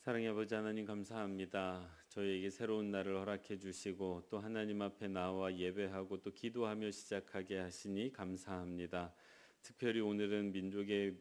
사랑의 아버지 하나님 감사합니다. 저희에게 새로운 날을 허락해 주시고 또 하나님 앞에 나와 예배하고 또 기도하며 시작하게 하시니 감사합니다. 특별히 오늘은 민족의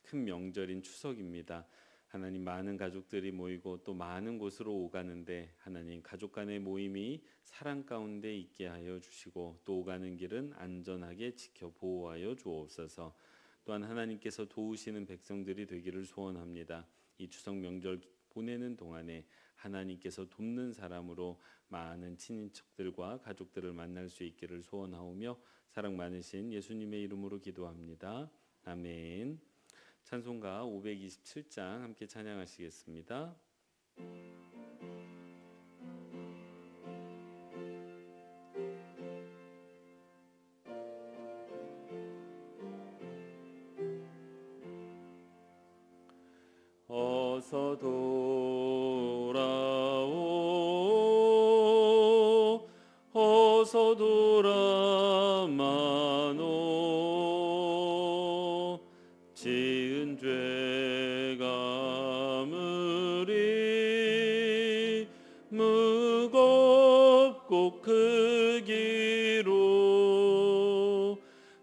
큰 명절인 추석입니다. 하나님, 많은 가족들이 모이고 또 많은 곳으로 오가는데 하나님, 가족 간의 모임이 사랑 가운데 있게 하여 주시고 또 오가는 길은 안전하게 지켜 보호하여 주옵소서. 또한 하나님께서 도우시는 백성들이 되기를 소원합니다. 이 추석 명절 보내는 동안에 하나님께서 돕는 사람으로 많은 친인척들과 가족들을 만날 수 있기를 소원하오며 사랑 많으신 예수님의 이름으로 기도합니다. 아멘. 찬송가 527장 함께 찬양하시겠습니다. 어서 돌아오 어서 돌아마노 지은 죄가 무리 무겁고 크기로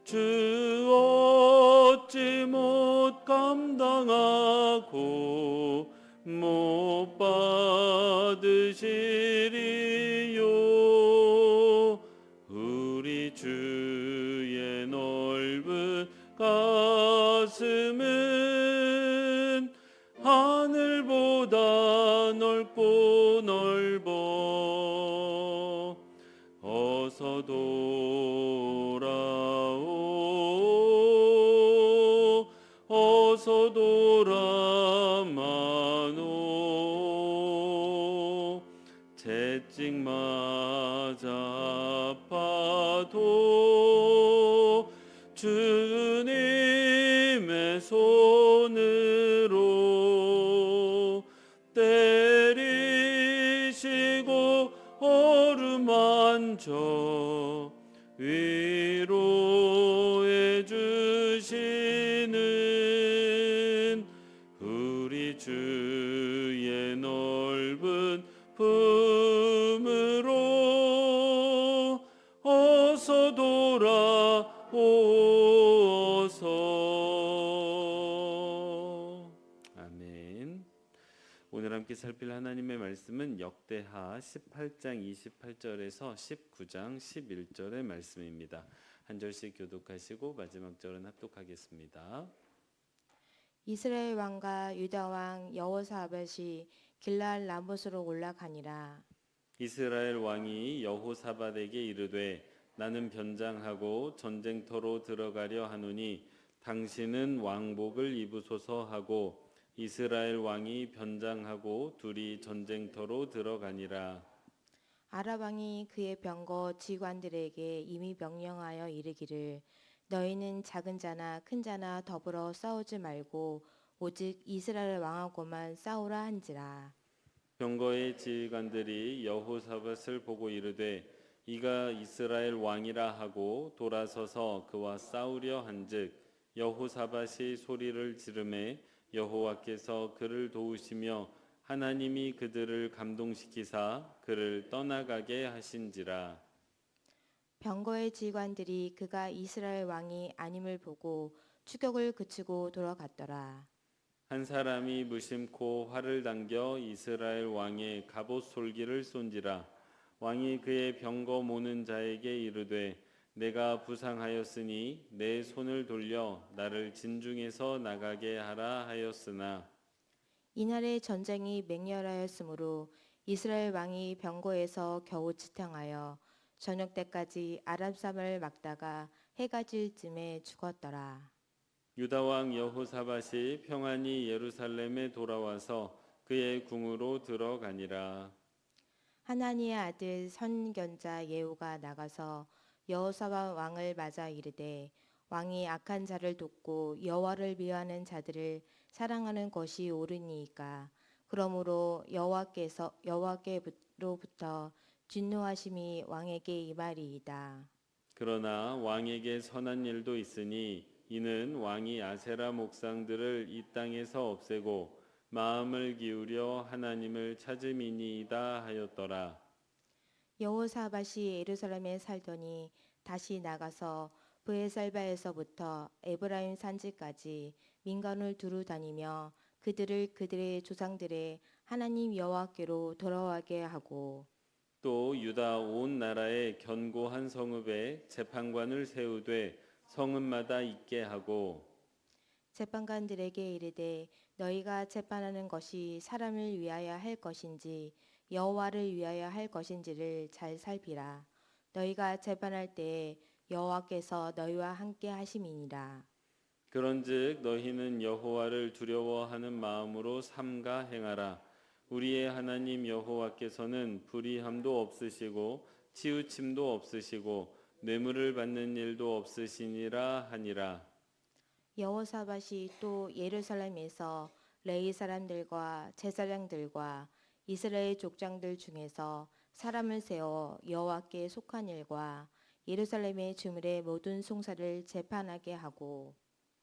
주 어찌 못 감당하고 못 받으시리요. 우리 주의 넓은 가슴은 하늘보다 넓고 넓어. 어서 돌아오 어서 돌아마노 채찍 맞아 아파도 주님의 손으로 때리시고 어루만져 위로해 주시는 우리 주의 넓은 품으로 어서 돌아오소서. 아멘. 오늘 함께 살필 하나님의 말씀은 역대하 18장 28절에서 19장 11절의 말씀입니다. 한 절씩 교독하시고 마지막 절은 합독하겠습니다. 이스라엘 왕과 유다 왕 여호사밧이 길랄 라못으로 올라가니라. 이스라엘 왕이 여호사밧에게 이르되 나는 변장하고 전쟁터로 들어가려 하노니 당신은 왕복을 입으소서 하고 이스라엘 왕이 변장하고 둘이 전쟁터로 들어가니라. 아랍 왕이 그의 병거 지관들에게 이미 명령하여 이르기를 너희는 작은 자나 큰 자나 더불어 싸우지 말고 오직 이스라엘 왕하고만 싸우라 한지라. 병거의 지휘관들이 여호사밧을 보고 이르되 이가 이스라엘 왕이라 하고 돌아서서 그와 싸우려 한즉 여호사밧이 소리를 지르매 여호와께서 그를 도우시며 하나님이 그들을 감동시키사 그를 떠나가게 하신지라. 병거의 지관들이 그가 이스라엘 왕이 아님을 보고 추격을 그치고 돌아갔더라. 한 사람이 무심코 활을 당겨 이스라엘 왕의 갑옷 솔기를 쏜지라. 왕이 그의 병거 모는 자에게 이르되 내가 부상하였으니 내 손을 돌려 나를 진중에서 나가게 하라 하였으나 이날의 전쟁이 맹렬하였으므로 이스라엘 왕이 병거에서 겨우 지탱하여 저녁 때까지 아랍삼을 막다가 해가 질 쯤에 죽었더라. 유다 왕 여호사밧이 평안히 예루살렘에 돌아와서 그의 궁으로 들어가니라. 하나니의 아들 선견자 예후가 나가서 여호사밧 왕을 맞아 이르되 왕이 악한 자를 돕고 여호와를 미워하는 자들을 사랑하는 것이 옳으니이까 그러므로 여호와께로부터 진노하심이 왕에게 임하리이다. 그러나 왕에게 선한 일도 있으니 이는 왕이 아세라 목상들을 이 땅에서 없애고 마음을 기울여 하나님을 찾음이니이다 하였더라. 여호사밧이 예루살렘에 살더니 다시 나가서 브에살바에서부터 에브라임 산지까지 민간을 두루 다니며 그들을 그들의 조상들의 하나님 여호와께로 돌아가게 하고 또 유다 온 나라에 견고한 성읍에 재판관을 세우되 성읍마다 있게 하고 재판관들에게 이르되 너희가 재판하는 것이 사람을 위하여 할 것인지 여호와를 위하여 할 것인지를 잘 살피라. 너희가 재판할 때에 여호와께서 너희와 함께 하심이니라. 그런즉 너희는 여호와를 두려워하는 마음으로 삼가 행하라. 우리의 하나님 여호와께서는 불의함도 없으시고 치우침도 없으시고 뇌물을 받는 일도 없으시니라 하니라. 여호사밧이 또 예루살렘에서 레위 사람들과 제사장들과 이스라엘 족장들 중에서 사람을 세워 여호와께 속한 일과 예루살렘의 주물의 모든 송사를 재판하게 하고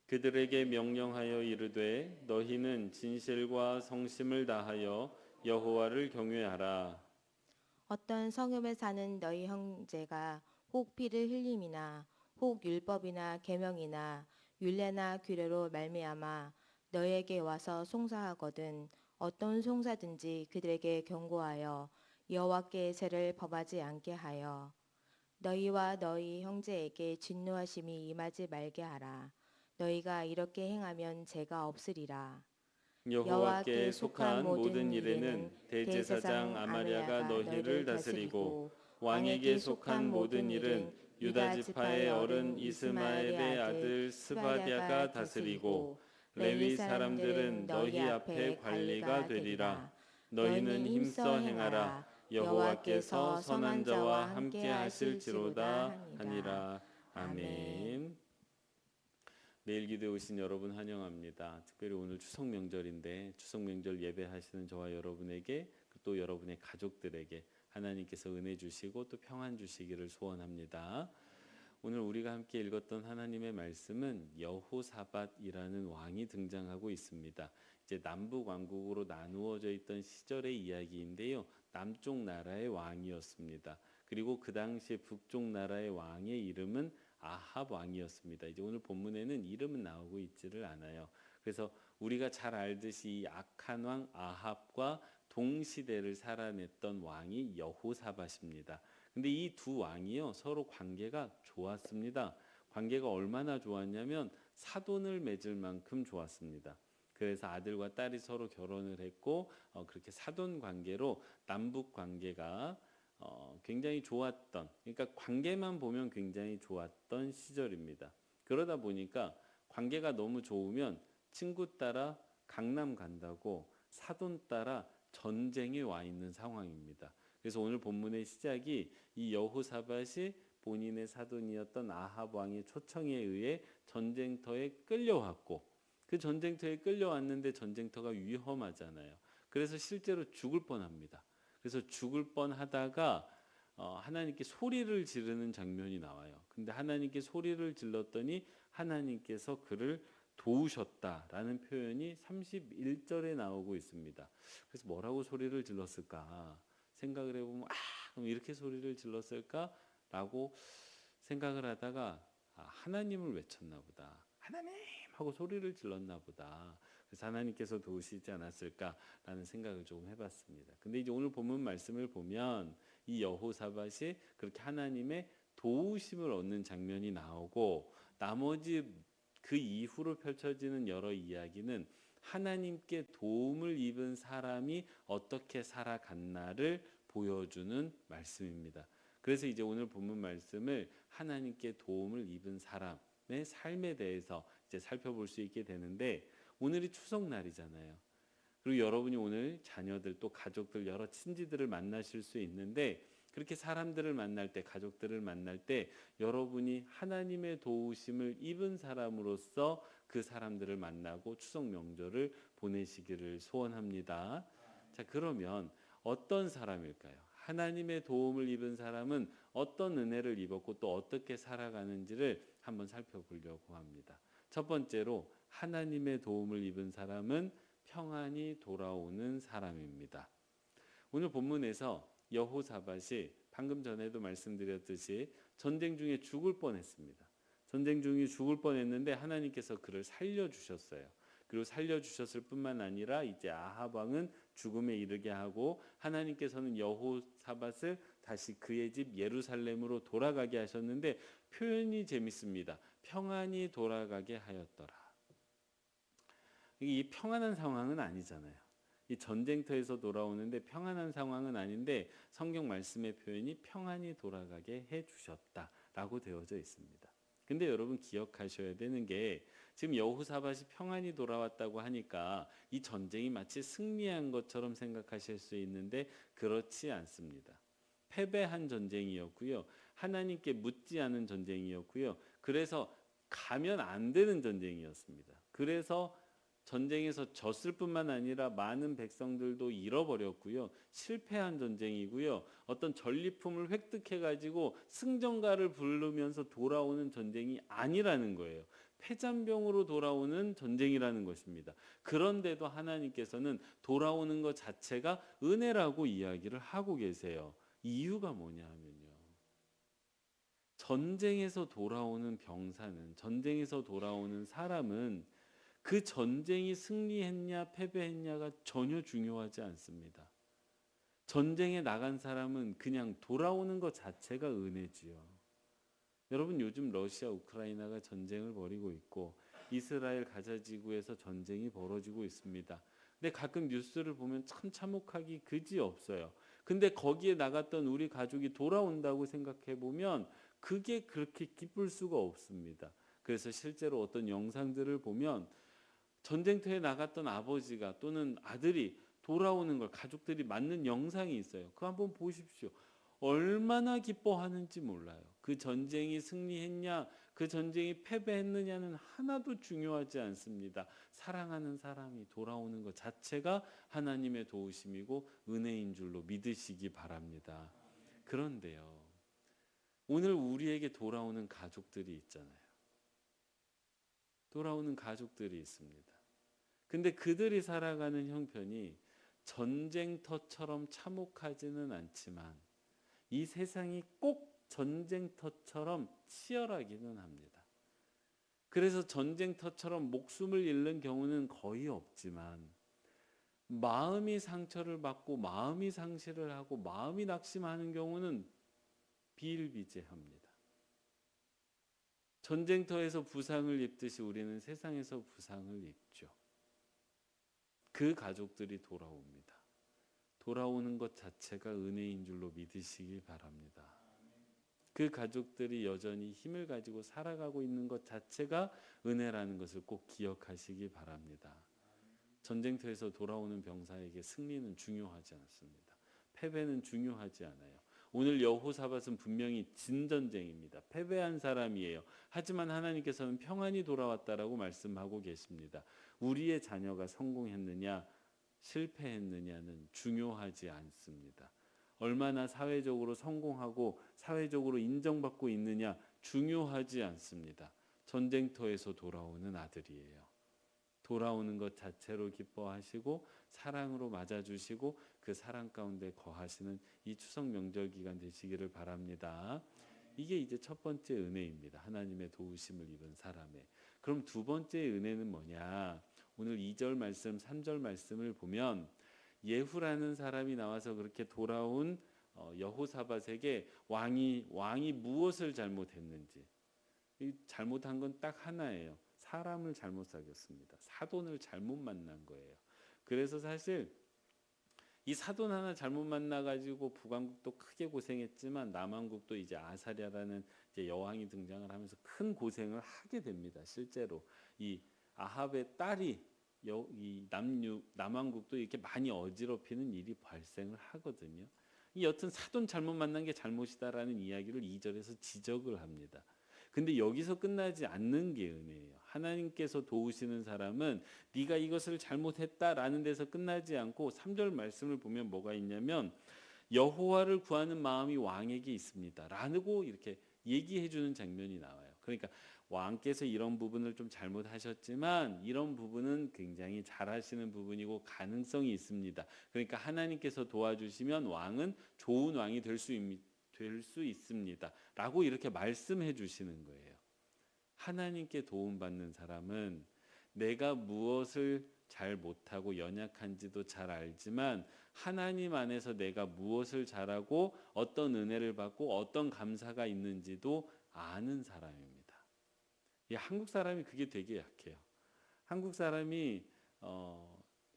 그들에게 명령하여 이르되 너희는 진실과 성심을 다하여 여호와를 경외하라. 어떤 성읍에 사는 너희 형제가 혹 피를 흘림이나 혹 율법이나 계명이나 율례나 규례로 말미암아 너희에게 와서 송사하거든 어떤 송사든지 그들에게 경고하여 여호와께 죄를 범하지 않게 하여 너희와 너희 형제에게 진노하심이 임하지 말게 하라. 너희가 이렇게 행하면 죄가 없으리라. 여호와께 속한 모든 일에는 대제사장 아마랴가 너희를 다스리고 왕에게 속한 모든 일은 유다 지파의 어른 이스마엘의 아들 스바랴가 다스리고 레위 사람들은 너희 앞에 관리가 되리라. 너희는 힘써 행하라. 여호와께서 선한 자와 함께 하실지로다 하니라. 아멘. 매일 기도에 오신 여러분 환영합니다. 특별히 오늘 추석 명절인데 추석 명절 예배하시는 저와 여러분에게 또 여러분의 가족들에게 하나님께서 은혜 주시고 또 평안 주시기를 소원합니다. 오늘 우리가 함께 읽었던 하나님의 말씀은 여호사밧이라는 왕이 등장하고 있습니다. 이제 남북 왕국으로 나누어져 있던 시절의 이야기인데요. 남쪽 나라의 왕이었습니다. 그리고 그 당시에 북쪽 나라의 왕의 이름은 아합 왕이었습니다. 이제 오늘 본문에는 이름은 나오고 있지를 않아요. 그래서 우리가 잘 알듯이 이 악한 왕 아합과 동시대를 살아냈던 왕이 여호사밧입니다. 근데 이 두 왕이요 서로 관계가 좋았습니다. 관계가 얼마나 좋았냐면 사돈을 맺을 만큼 좋았습니다. 그래서 아들과 딸이 서로 결혼을 했고 그렇게 사돈 관계로 남북 관계가 굉장히 좋았던, 그러니까 관계만 보면 굉장히 좋았던 시절입니다. 그러다 보니까 관계가 너무 좋으면 친구 따라 강남 간다고 사돈 따라 전쟁에 와 있는 상황입니다. 그래서 오늘 본문의 시작이 이 여호사밧이 본인의 사돈이었던 아합 왕의 초청에 의해 전쟁터에 끌려왔고 그 전쟁터에 끌려왔는데 전쟁터가 위험하잖아요. 그래서 실제로 죽을 뻔합니다. 그래서 죽을 뻔하다가 하나님께 소리를 지르는 장면이 나와요. 근데 하나님께 소리를 질렀더니 하나님께서 그를 도우셨다라는 표현이 31절에 나오고 있습니다. 그래서 뭐라고 소리를 질렀을까 생각을 해보면 그럼 이렇게 소리를 질렀을까라고 생각을 하다가 하나님을 외쳤나 보다. 하나님 하고 소리를 질렀나 보다. 그래서 하나님께서 도우시지 않았을까라는 생각을 조금 해봤습니다. 근데 이제 오늘 본문 말씀을 보면 이 여호사밧이 그렇게 하나님의 도우심을 얻는 장면이 나오고 나머지 그 이후로 펼쳐지는 여러 이야기는 하나님께 도움을 입은 사람이 어떻게 살아갔나를 보여주는 말씀입니다. 그래서 이제 오늘 본문 말씀을 하나님께 도움을 입은 사람의 삶에 대해서 이제 살펴볼 수 있게 되는데 오늘이 추석날이잖아요. 그리고 여러분이 오늘 자녀들 또 가족들 여러 친지들을 만나실 수 있는데 그렇게 사람들을 만날 때 가족들을 만날 때 여러분이 하나님의 도우심을 입은 사람으로서 그 사람들을 만나고 추석 명절을 보내시기를 소원합니다. 자, 그러면 어떤 사람일까요? 하나님의 도움을 입은 사람은 어떤 은혜를 입었고 또 어떻게 살아가는지를 한번 살펴보려고 합니다. 첫 번째로 하나님의 도움을 입은 사람은 평안이 돌아오는 사람입니다. 오늘 본문에서 여호사밧이 방금 전에도 말씀드렸듯이 전쟁 중에 죽을 뻔했습니다. 전쟁 중에 죽을 뻔했는데 하나님께서 그를 살려주셨어요. 그리고 살려주셨을 뿐만 아니라 이제 아합 왕은 죽음에 이르게 하고 하나님께서는 여호사밧을 다시 그의 집 예루살렘으로 돌아가게 하셨는데 표현이 재밌습니다. 평안이 돌아가게 하였더라. 이 평안한 상황은 아니잖아요. 이 전쟁터에서 돌아오는데 평안한 상황은 아닌데 성경 말씀의 표현이 평안이 돌아가게 해주셨다라고 되어져 있습니다. 근데 여러분 기억하셔야 되는 게 지금 여호사밧이 평안이 돌아왔다고 하니까 이 전쟁이 마치 승리한 것처럼 생각하실 수 있는데 그렇지 않습니다. 패배한 전쟁이었고요. 하나님께 묻지 않은 전쟁이었고요. 그래서 가면 안 되는 전쟁이었습니다. 그래서 전쟁에서 졌을 뿐만 아니라 많은 백성들도 잃어버렸고요. 실패한 전쟁이고요. 어떤 전리품을 획득해가지고 승전가를 부르면서 돌아오는 전쟁이 아니라는 거예요. 패잔병으로 돌아오는 전쟁이라는 것입니다. 그런데도 하나님께서는 돌아오는 것 자체가 은혜라고 이야기를 하고 계세요. 이유가 뭐냐 하면요. 전쟁에서 돌아오는 병사는, 전쟁에서 돌아오는 사람은 그 전쟁이 승리했냐 패배했냐가 전혀 중요하지 않습니다. 전쟁에 나간 사람은 그냥 돌아오는 것 자체가 은혜지요. 여러분 요즘 러시아 우크라이나가 전쟁을 벌이고 있고 이스라엘 가자 지구에서 전쟁이 벌어지고 있습니다. 근데 가끔 뉴스를 보면 참 참혹하기 그지없어요. 근데 거기에 나갔던 우리 가족이 돌아온다고 생각해 보면 그게 그렇게 기쁠 수가 없습니다. 그래서 실제로 어떤 영상들을 보면 전쟁터에 나갔던 아버지가 또는 아들이 돌아오는 걸 가족들이 맞는 영상이 있어요. 그거 한번 보십시오. 얼마나 기뻐하는지 몰라요. 그 전쟁이 승리했냐, 그 전쟁이 패배했느냐는 하나도 중요하지 않습니다. 사랑하는 사람이 돌아오는 것 자체가 하나님의 도우심이고 은혜인 줄로 믿으시기 바랍니다. 그런데요, 오늘 우리에게 돌아오는 가족들이 있잖아요. 돌아오는 가족들이 있습니다. 근데 그들이 살아가는 형편이 전쟁터처럼 참혹하지는 않지만 이 세상이 꼭 전쟁터처럼 치열하기는 합니다. 그래서 전쟁터처럼 목숨을 잃는 경우는 거의 없지만 마음이 상처를 받고 마음이 상실을 하고 마음이 낙심하는 경우는 비일비재합니다. 전쟁터에서 부상을 입듯이 우리는 세상에서 부상을 입죠. 그 가족들이 돌아옵니다. 돌아오는 것 자체가 은혜인 줄로 믿으시기 바랍니다. 그 가족들이 여전히 힘을 가지고 살아가고 있는 것 자체가 은혜라는 것을 꼭 기억하시기 바랍니다. 전쟁터에서 돌아오는 병사에게 승리는 중요하지 않습니다. 패배는 중요하지 않아요. 오늘 여호사밧은 분명히 진 전쟁입니다. 패배한 사람이에요. 하지만 하나님께서는 평안이 돌아왔다라고 말씀하고 계십니다. 우리의 자녀가 성공했느냐 실패했느냐는 중요하지 않습니다. 얼마나 사회적으로 성공하고 사회적으로 인정받고 있느냐 중요하지 않습니다. 전쟁터에서 돌아오는 아들이에요. 돌아오는 것 자체로 기뻐하시고 사랑으로 맞아주시고 그 사랑 가운데 거하시는 이 추석 명절 기간 되시기를 바랍니다. 이게 이제 첫 번째 은혜입니다. 하나님의 도우심을 입은 사람의. 그럼 두 번째 은혜는 뭐냐? 오늘 2절 말씀, 3절 말씀을 보면 예후라는 사람이 나와서 그렇게 돌아온 여호사밧에게 왕이 무엇을 잘못했는지, 잘못한 건 딱 하나예요. 사람을 잘못 사귀었습니다. 사돈을 잘못 만난 거예요. 그래서 사실 이 사돈 하나 잘못 만나가지고 북왕국도 크게 고생했지만 남왕국도 이제 아사랴라는 이제 여왕이 등장을 하면서 큰 고생을 하게 됩니다. 실제로 이 아합의 딸이 이 남왕국도 이렇게 많이 어지럽히는 일이 발생을 하거든요. 여튼 사돈 잘못 만난 게 잘못이다라는 이야기를 2절에서 지적을 합니다. 근데 여기서 끝나지 않는 게 은혜예요. 하나님께서 도우시는 사람은 네가 이것을 잘못했다라는 데서 끝나지 않고 3절 말씀을 보면 뭐가 있냐면 여호와를 구하는 마음이 왕에게 있습니다 라고 이렇게 얘기해 주는 장면이 나와요. 그러니까 왕께서 이런 부분을 좀 잘못하셨지만 이런 부분은 굉장히 잘하시는 부분이고 가능성이 있습니다. 그러니까 하나님께서 도와주시면 왕은 좋은 왕이 될 수 있습니다. 라고 이렇게 말씀해 주시는 거예요. 하나님께 도움받는 사람은 내가 무엇을 잘 못하고 연약한지도 잘 알지만 하나님 안에서 내가 무엇을 잘하고 어떤 은혜를 받고 어떤 감사가 있는지도 아는 사람입니다. 이 한국 사람이 그게 되게 약해요. 한국 사람이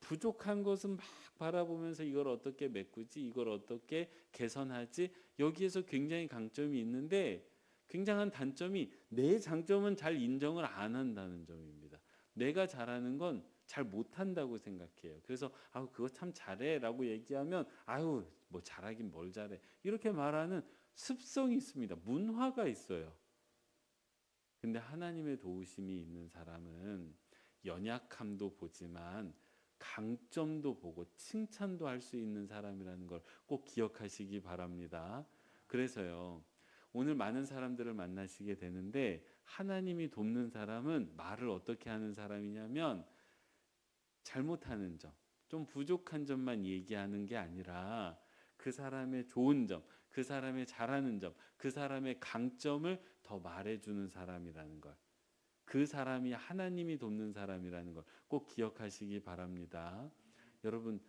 부족한 것은 막 바라보면서 이걸 어떻게 메꾸지, 이걸 어떻게 개선하지, 여기에서 굉장히 강점이 있는데 굉장한 단점이 내 장점은 잘 인정을 안 한다는 점입니다. 내가 잘하는 건 잘 못한다고 생각해요. 그래서 그거 참 잘해라고 얘기하면 뭐 잘하긴 뭘 잘해 이렇게 말하는 습성이 있습니다. 문화가 있어요. 근데 하나님의 도우심이 있는 사람은 연약함도 보지만 강점도 보고 칭찬도 할 수 있는 사람이라는 걸 꼭 기억하시기 바랍니다. 그래서요, 오늘 많은 사람들을 만나시게 되는데 하나님이 돕는 사람은 말을 어떻게 하는 사람이냐면 잘못하는 점, 좀 부족한 점만 얘기하는 게 아니라 그 사람의 좋은 점, 그 사람의 잘하는 점, 그 사람의 강점을 더 말해주는 사람이라는 걸, 그 사람이 하나님이 돕는 사람이라는 걸 꼭 기억하시기 바랍니다. 여러분,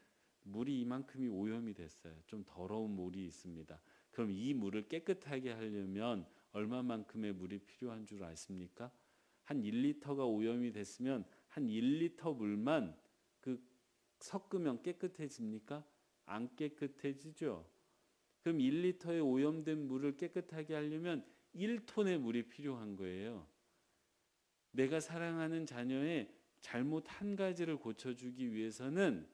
물이 이만큼이 오염이 됐어요. 좀 더러운 물이 있습니다. 그럼 이 물을 깨끗하게 하려면 얼마만큼의 물이 필요한 줄 아십니까? 한 1리터가 오염이 됐으면 한 1리터 물만 섞으면 깨끗해집니까? 안 깨끗해지죠. 그럼 1리터의 오염된 물을 깨끗하게 하려면 1톤의 물이 필요한 거예요. 내가 사랑하는 자녀의 잘못 한 가지를 고쳐주기 위해서는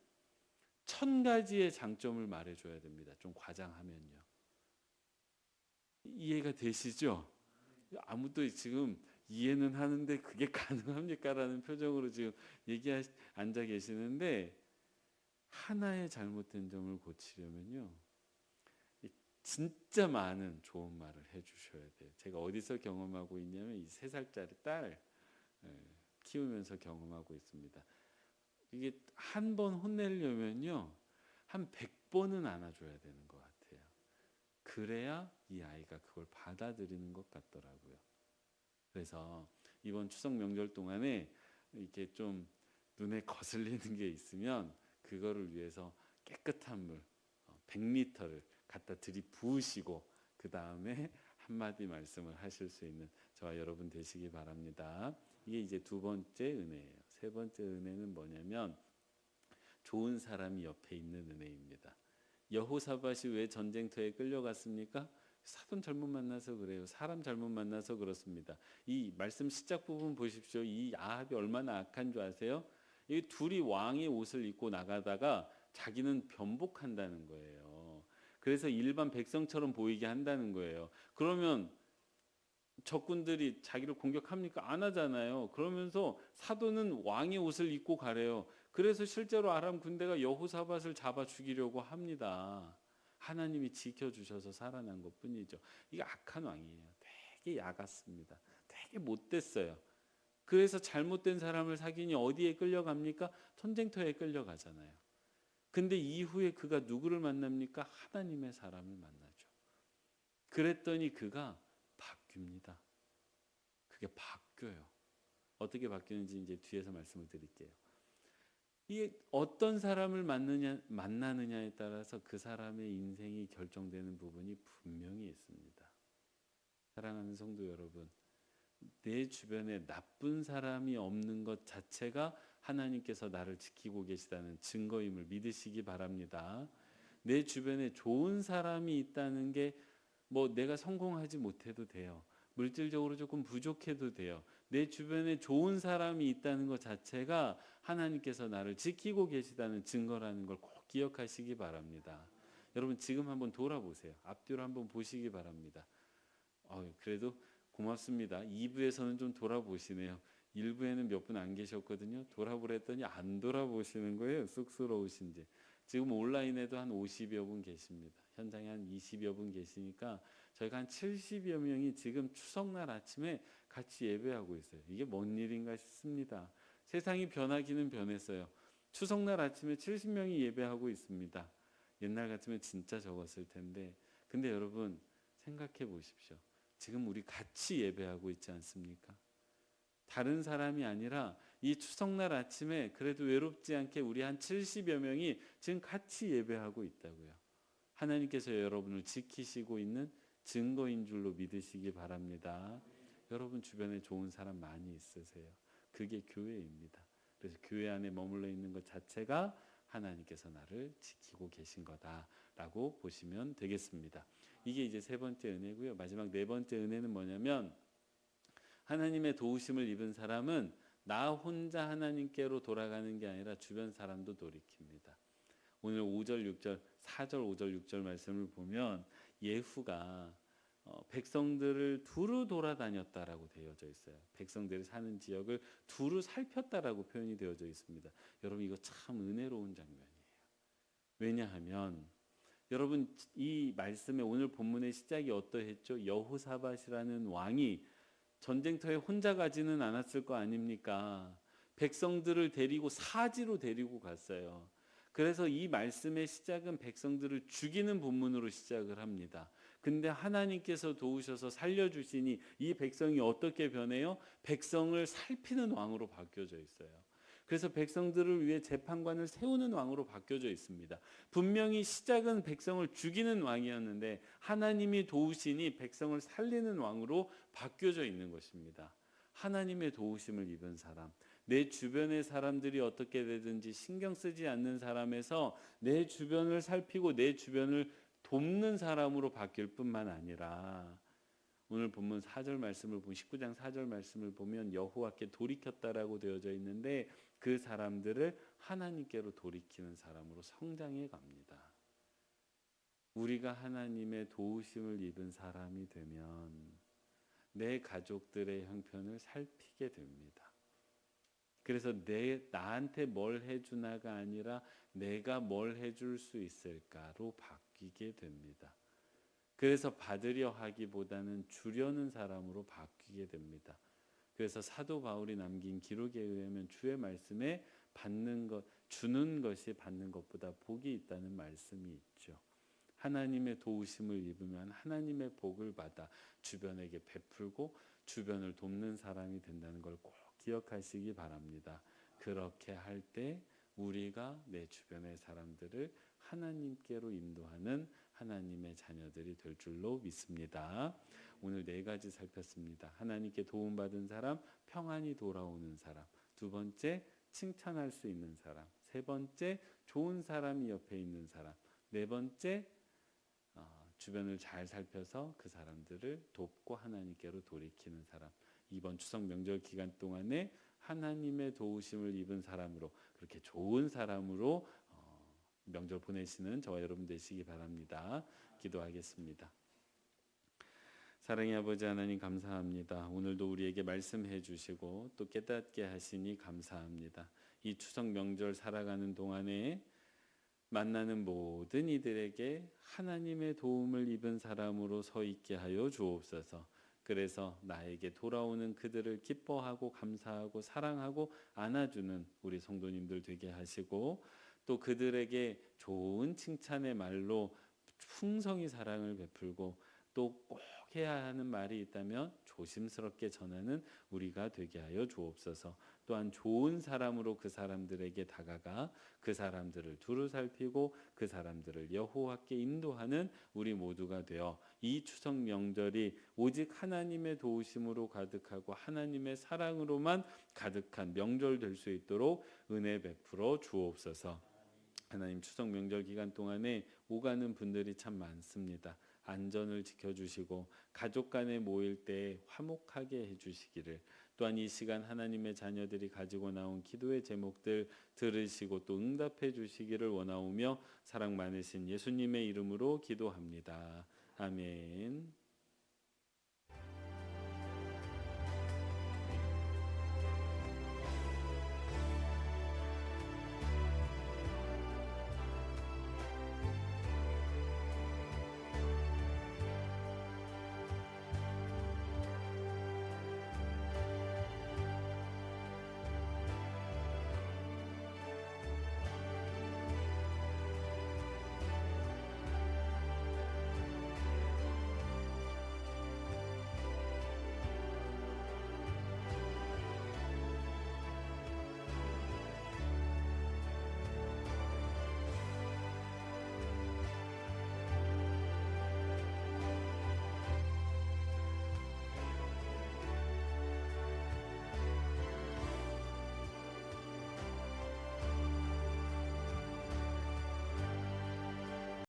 1000가지의 장점을 말해줘야 됩니다. 좀 과장하면요. 이해가 되시죠? 아무도 지금 이해는 하는데 그게 가능합니까? 라는 표정으로 지금 앉아 계시는데, 하나의 잘못된 점을 고치려면요, 진짜 많은 좋은 말을 해주셔야 돼요. 제가 어디서 경험하고 있냐면 이 3살짜리 딸 키우면서 경험하고 있습니다. 이게 한 번 혼내려면요 한 100번은 안아줘야 되는 것 같아요. 그래야 이 아이가 그걸 받아들이는 것 같더라고요. 그래서 이번 추석 명절 동안에 이렇게 좀 눈에 거슬리는 게 있으면 그거를 위해서 깨끗한 물 100리터를 갖다 들이부으시고 그 다음에 한마디 말씀을 하실 수 있는 저와 여러분 되시기 바랍니다. 이게 이제 두 번째 은혜예요. 세 번째 은혜는 뭐냐면 좋은 사람이 옆에 있는 은혜입니다. 여호사밧이 왜 전쟁터에 끌려갔습니까? 사돈 잘못 만나서 그래요. 사람 잘못 만나서 그렇습니다. 이 말씀 시작 부분 보십시오. 이 아합이 얼마나 악한 줄 아세요? 이 둘이 왕의 옷을 입고 나가다가 자기는 변복한다는 거예요. 그래서 일반 백성처럼 보이게 한다는 거예요. 그러면 적군들이 자기를 공격합니까? 안 하잖아요. 그러면서 사도는 왕의 옷을 입고 가래요. 그래서 실제로 아람 군대가 여호사밧을 잡아 죽이려고 합니다. 하나님이 지켜주셔서 살아난 것뿐이죠. 이게 악한 왕이에요. 되게 야갔습니다. 되게 못됐어요. 그래서 잘못된 사람을 사귀니 어디에 끌려갑니까? 전쟁터에 끌려가잖아요. 근데 이후에 그가 누구를 만납니까? 하나님의 사람을 만나죠. 그랬더니 그가 바뀝니다. 그게 바뀌어요. 어떻게 바뀌는지 이제 뒤에서 말씀을 드릴게요. 이게 어떤 사람을 만나느냐에 따라서 그 사람의 인생이 결정되는 부분이 분명히 있습니다. 사랑하는 성도 여러분, 내 주변에 나쁜 사람이 없는 것 자체가 하나님께서 나를 지키고 계시다는 증거임을 믿으시기 바랍니다. 내 주변에 좋은 사람이 있다는 게 뭐 내가 성공하지 못해도 돼요. 물질적으로 조금 부족해도 돼요. 내 주변에 좋은 사람이 있다는 것 자체가 하나님께서 나를 지키고 계시다는 증거라는 걸 꼭 기억하시기 바랍니다. 여러분 지금 한번 돌아보세요. 앞뒤로 한번 보시기 바랍니다. 그래도 고맙습니다. 2부에서는 좀 돌아보시네요. 1부에는 몇 분 안 계셨거든요. 돌아보랬더니 안 돌아보시는 거예요. 쑥스러우신지. 지금 온라인에도 한 50여 분 계십니다. 현장에 한 20여 분 계시니까 저희가 한 70여 명이 지금 추석날 아침에 같이 예배하고 있어요. 이게 뭔 일인가 싶습니다. 세상이 변하기는 변했어요. 추석날 아침에 70명이 예배하고 있습니다. 옛날 같으면 진짜 적었을 텐데, 근데 여러분 생각해 보십시오. 지금 우리 같이 예배하고 있지 않습니까? 다른 사람이 아니라 이 추석날 아침에 그래도 외롭지 않게 우리 한 70여 명이 지금 같이 예배하고 있다고요. 하나님께서 여러분을 지키시고 있는 증거인 줄로 믿으시기 바랍니다. 여러분 주변에 좋은 사람 많이 있으세요. 그게 교회입니다. 그래서 교회 안에 머물러 있는 것 자체가 하나님께서 나를 지키고 계신 거다라고 보시면 되겠습니다. 이게 이제 세 번째 은혜고요. 마지막 네 번째 은혜는 뭐냐면, 하나님의 도우심을 입은 사람은 나 혼자 하나님께로 돌아가는 게 아니라 주변 사람도 돌이킵니다. 오늘 5절 6절 4절 5절 6절 말씀을 보면 예후가 백성들을 두루 돌아다녔다라고 되어져 있어요. 백성들이 사는 지역을 두루 살폈다라고 표현이 되어져 있습니다. 여러분 이거 참 은혜로운 장면이에요. 왜냐하면 여러분 이 말씀의 오늘 본문의 시작이 어떠했죠? 여호사밧이라는 왕이 전쟁터에 혼자 가지는 않았을 거 아닙니까? 백성들을 데리고 사지로 데리고 갔어요. 그래서 이 말씀의 시작은 백성들을 죽이는 본문으로 시작을 합니다. 근데 하나님께서 도우셔서 살려주시니 이 백성이 어떻게 변해요? 백성을 살피는 왕으로 바뀌어져 있어요. 그래서 백성들을 위해 재판관을 세우는 왕으로 바뀌어져 있습니다. 분명히 시작은 백성을 죽이는 왕이었는데 하나님이 도우시니 백성을 살리는 왕으로 바뀌어져 있는 것입니다. 하나님의 도우심을 입은 사람, 내 주변의 사람들이 어떻게 되든지 신경 쓰지 않는 사람에서 내 주변을 살피고 내 주변을 돕는 사람으로 바뀔 뿐만 아니라, 오늘 본문 4절 말씀을 보면 19장 4절 말씀을 보면 여호와께 돌이켰다라고 되어져 있는데 그 사람들을 하나님께로 돌이키는 사람으로 성장해 갑니다. 우리가 하나님의 도우심을 입은 사람이 되면 내 가족들의 형편을 살피게 됩니다. 그래서 나한테 뭘 해주나가 아니라 내가 뭘 해줄 수 있을까로 바뀌게 됩니다. 그래서 받으려 하기보다는 주려는 사람으로 바뀌게 됩니다. 그래서 사도 바울이 남긴 기록에 의하면 주의 말씀에 주는 것이 받는 것보다 복이 있다는 말씀이 있죠. 하나님의 도우심을 입으면 하나님의 복을 받아 주변에게 베풀고 주변을 돕는 사람이 된다는 걸 꼭 기억하시기 바랍니다. 그렇게 할 때 우리가 내 주변의 사람들을 하나님께로 인도하는 하나님의 자녀들이 될 줄로 믿습니다. 오늘 네 가지 살폈습니다. 하나님께 도움받은 사람, 평안히 돌아오는 사람. 두 번째, 칭찬할 수 있는 사람. 세 번째, 좋은 사람이 옆에 있는 사람. 네 번째, 주변을 잘 살펴서 그 사람들을 돕고 하나님께로 돌이키는 사람. 이번 추석 명절 기간 동안에 하나님의 도우심을 입은 사람으로, 그렇게 좋은 사람으로 명절 보내시는 저와 여러분 되시기 바랍니다. 기도하겠습니다. 사랑의 아버지 하나님 감사합니다. 오늘도 우리에게 말씀해 주시고 또 깨닫게 하시니 감사합니다. 이 추석 명절 살아가는 동안에 만나는 모든 이들에게 하나님의 도움을 입은 사람으로 서 있게 하여 주옵소서. 그래서 나에게 돌아오는 그들을 기뻐하고 감사하고 사랑하고 안아주는 우리 성도님들 되게 하시고, 또 그들에게 좋은 칭찬의 말로 풍성히 사랑을 베풀고, 또 꼭 해야 하는 말이 있다면 조심스럽게 전하는 우리가 되게 하여 주옵소서. 또한 좋은 사람으로 그 사람들에게 다가가 그 사람들을 두루 살피고 그 사람들을 여호와께 인도하는 우리 모두가 되어 이 추석 명절이 오직 하나님의 도우심으로 가득하고 하나님의 사랑으로만 가득한 명절 될 수 있도록 은혜 베풀어 주옵소서. 하나님, 추석 명절 기간 동안에 오가는 분들이 참 많습니다. 안전을 지켜주시고 가족 간에 모일 때 화목하게 해주시기를, 또한 이 시간 하나님의 자녀들이 가지고 나온 기도의 제목들 들으시고 또 응답해 주시기를 원하오며 사랑 많으신 예수님의 이름으로 기도합니다. 아멘.